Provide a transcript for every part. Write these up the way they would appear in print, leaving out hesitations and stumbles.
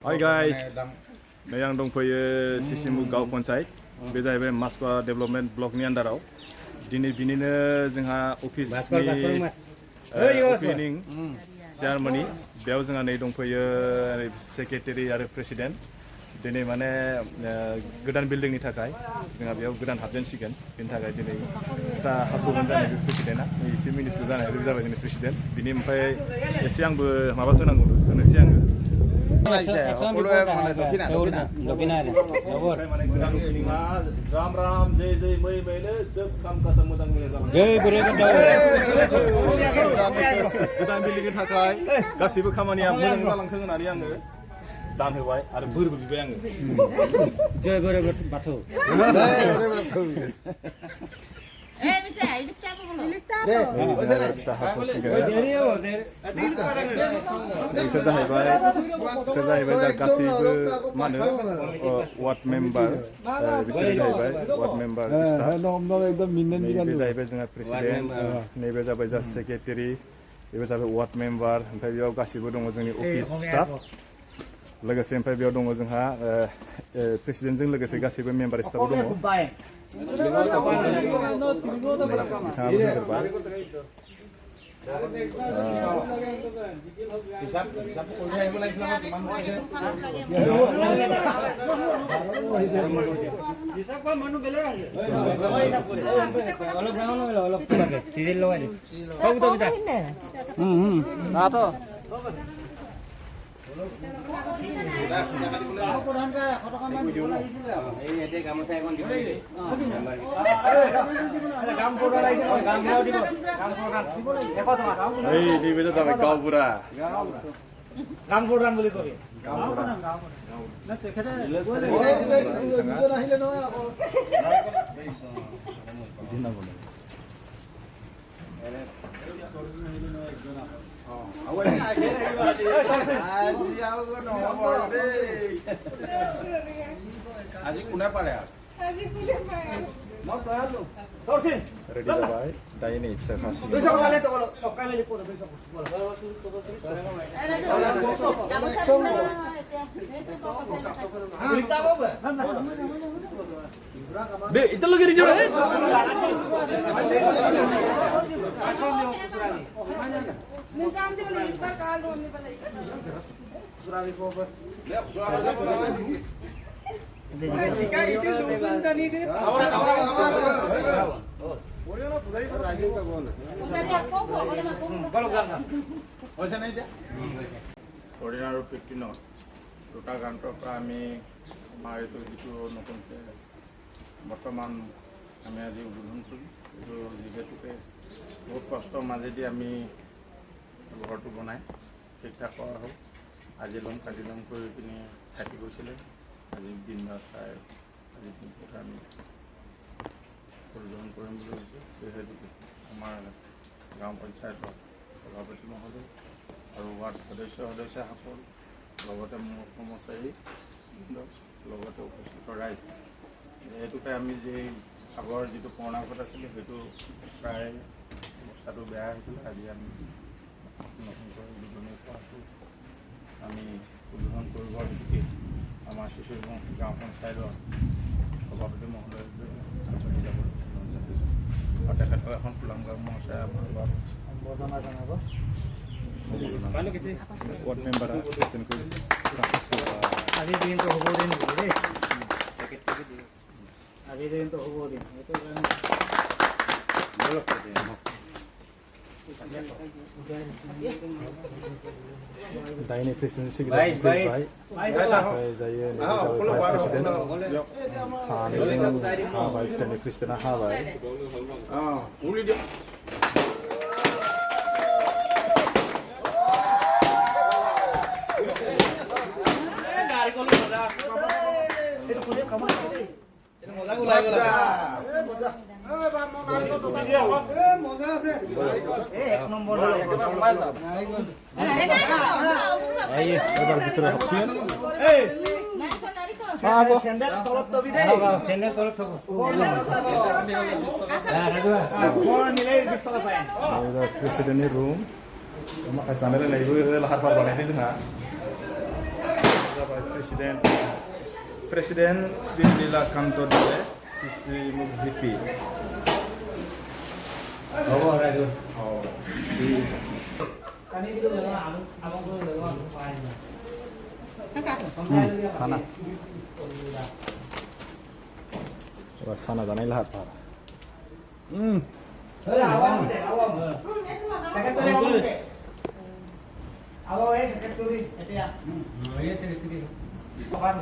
Hi guys, Nayang dongfaiyo Sissimukh Gaon Panchayat. Bे जाहैबाय मास्का development ब्लकनि आन्दाराव दिनै बिनिनो जोंहा अफिसनि ओपनिं सेरेमनि बेयाव जोंहा नै दंफैयो सेक्रेटारि आरो प्रेसिडेन्ट दिनै माने गोदान बिल्डिंनि थाखाय जोंहा बेयाव गोदान हाबजेनसिगोन बेनि थाखाय दिनै दा हास'गोन जानाय प्रेसिडेन्टआ एसे मिनिस्टार जानाय जाबाय जोंनि प्रेसिडेन्ट बिनि ओमफ्राय एसे आंबो माबा होनोसै आङो राम राम जय जय मै मैनो जोब खाम कासा मोजां जय गोदान बिल्डिंनि थाखाय गासैबो खामानिया मोजां जालांथों होननानै आङो दान होबाय आरो बोरबो बिबाय आङो जय बोराइ बाथौ वार्ड मेम्बार बिसोर जाहैबाय वार्ड मेम्बार नैबे जाहैबाय जोंहा प्रेसिडेन्ट नैबे जाबाय जा सेक्रेटारि बेबो जाबाय वार्ड मेम्बार ओमफ्राय बेयाव गासैबो दङ जोंनि अफिस स्टाफ लोगोसे ओमफ्राय बेयाव दङ जोंहा प्रेसिडेन्टजों लोगोसे गासैबो मेम्बार स्टाफ दङ আজি কোনে পাৰে रेडी जाबाय दायो नै फिसा खासि दे इतना लगे रेडी है বৰ্তমান আমি আজি উদ্বোধন কৰিলোঁ যিহেতুকে বহুত কষ্টৰ মাজেদি আমি ঘৰটো বনাই ঠিক ঠাক কৰা হ'ল আজি ল'ম কালি ল'ম কৰি পিনি থাকি গৈছিলে আজি দিন চাই আজি দিনটোত আমি উদ্বোধন কৰিম বুলি ভাবিছোঁ যিহেতুকে আমাৰ গাঁও পঞ্চায়তৰ সভাপতি মহোদয় আৰু ৱাৰ্ড সদস্যসকল লগতে মোৰ কৰ্মচাৰী লগতে উপস্থিত ৰাইজ যিহেতুকে আমি যে আগৰ যিটো পুৰণা ঘৰ আছিলে সেইটো প্ৰায় অৱস্থাটো বেয়া হৈছিল আজি আমি নতুনকৈ উদ্বোধনী কৰাটো আমি উদ্বোধন কৰিবৰ হেতুকে আমাৰ শিশুমুখ গাঁও পঞ্চায়তৰ সভাপতি মহোদয় আগবাঢ়ি যাব আৰু তেখেতৰ এখন কুলাংগাম মহাশয় আমাৰ সম্বৰ্ধনা জনাব ৱাৰ্ড মেম্বাৰ আজি দিনটো হ'ব দিন দেই আজি দিনটো হ'ব দিন এইটো दाइने प्रेसिडेन्ट सेक्रेटारि जायो भाइस प्रेसिडेन्ट सानैजों हाबाय फिथाइनि प्रेसिडेन्टआ हाबाय Presiden room, makanya sambil lagi lahar parbalannya itu nah. Presiden Sri Lila Kantor Dile Sissimukh GP. Oh, ada. Oh. Kan itu abang gue lewat file. Sana. Coba sana sana lihat Pak. Awam. Sakit tulis. Awam sakit tulis. Itu ya. Iya sakit tulis. Kapan?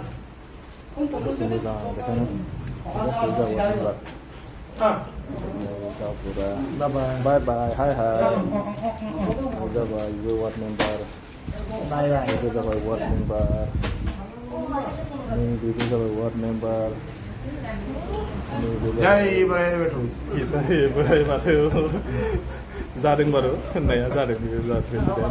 Ini sama dekat. Kita sudah buat. Bye bye. Hi hi. Udah bye. You what member? Bye bye. Itu sama what member. Ini itu sama what member. Jai Barai betul. Kita Barai betul. Zadeng baru, naya zadeng di luar presiden.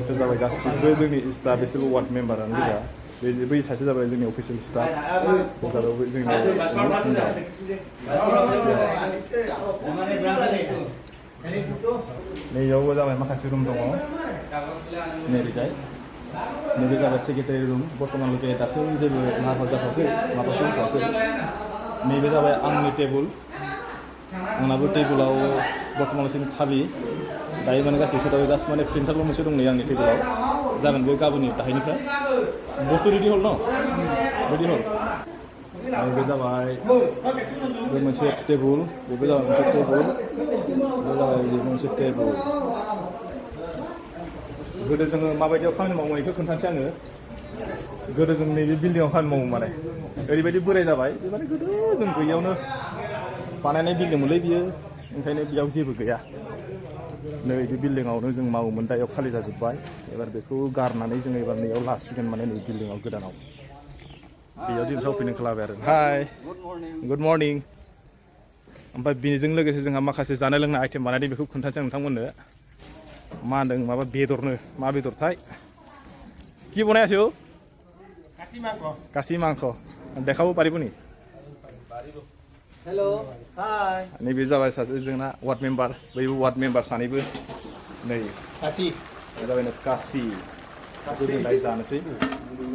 Bisa sampai kasih. Itu ni staff itu what member an juga. Beri saja sampai ini official staff. Bisa sampai ini. Ni jauh sampai makasih room dong. Ni dijai. Ni bisa secretary room. Berteman lu ke atas room jadi nak kerja tu ke, nak pun tu ke. Ni bisa sampai angni table. Angnabu table au berteman sini kali. Dari mana kasih sudah just mana printer lu masih dong ni angni table au. Jangan buka bunyi dah ini kan. Botu ready hol no. Ready hol. Ni bisa sampai. Dia masih table. Dia bisa masih table. Dia masih table. गोदो जोङो माबायदियाव खामानि मावो बेखौ खोन्थानोसै आङो गोदो जों नैबे बिल्डिंआव खामानि मावो माने ओरैबायदि बोराय जाबाय माने गोदो जों गैयावनो बानायनाय बिल्डिंमोनलै बियो ओंखायनो बेयाव जेबो गैया नै बे बिल्डिंआवनो जों मावोमोन दा बेयाव खालि जाजोब्बाय एबार बेखौ गारनानै जों एबार नैयाव लासिगोन माने नै बिल्डिंआव गोदानाव बेयाव दिनै ओपनिं खालामबाय आरो हाय गुड मर्निं ओमफ्राय बेजों लोगोसे जोंहा माखासे जानाय लोंनाय आइटेम बानायदों बेखौ खोन्थानोसै आं नोंथांमोननो मा होनदों माबा बेदरनो मा बेदरथाय কি বনাইছো কাশি মাংস দেখাবো পাৰিবনি हेलो हाय नैबे जाबाय सासे जोंना वार्ड मेम्बार बैबो वार्ड मेम्बार सानैबो नै काशि जाबाय काशि जों दाय जानोसै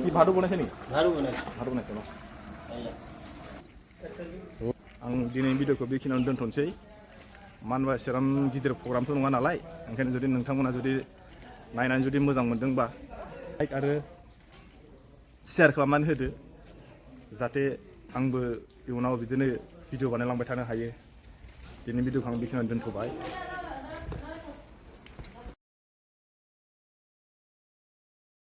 কি ভাতও বনাইছে নি ভাতও বনাইছে न आं दिनै भिडिअखौ बेखिनियावनो दोनथ'नोसै मानो होनबा एसेबां गिदिर प्रग्रामथ' नङा नालाय ओंखायनो जुदि नोंथांमोना जुदि नायनानै जुदि मोजां मोनदोंबा लाइक आरो शेयार खालामनानै होदो जाहाथे आंबो इयुनाव बिदिनो भिडिअ बानायलांबाय थानो हायो दिनै भिडिअखौ आं बेखिनियावनो दोनथ'बाय